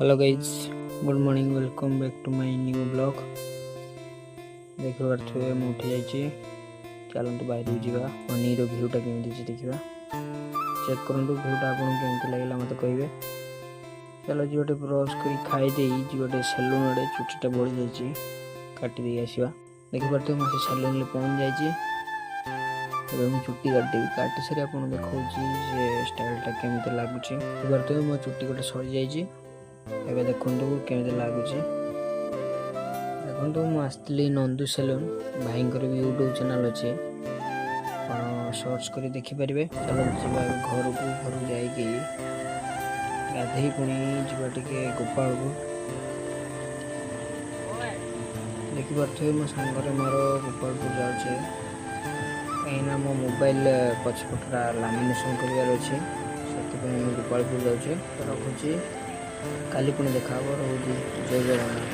Hello guys, good morning, welcome back to my new blog. देख पारे मुझे उठी जाइए। चलते बाहर जावा अनिर भ्यूटा केमी देखा। चेक करूँ भ्यूटा आपको केमती लगे मत कहे। चलो जी गोटे ब्रश कर खाईदे गोटे सेलून आड़े चुटीटा बढ़ी जाइए काटिदे आसवा। देखिपे मैं से सेलून में पहुँच जाइए। चुट्टी काटी सारी आप देखा स्टाइलटा केमी लगुच। देखिए मो चुट्टी गोटे सरी जाइए। एवं देखु केमी लगुच। देखो मुझे नंदू सेलून भाई भी यूट्यूब चैनल अच्छे सर्च कर देखिपारे। चलो घर को जाकि गाधे पुणी जा गोपालपुर। देखिपे मो सांगे मोर गोपालपुर जाऊे कहीं मो मोबाइल पछपटा लामिनेसन करार अच्छे से गोपालपुर जाऊे। तो रखुची काली पुणी देखा। जय जगन्नाथ।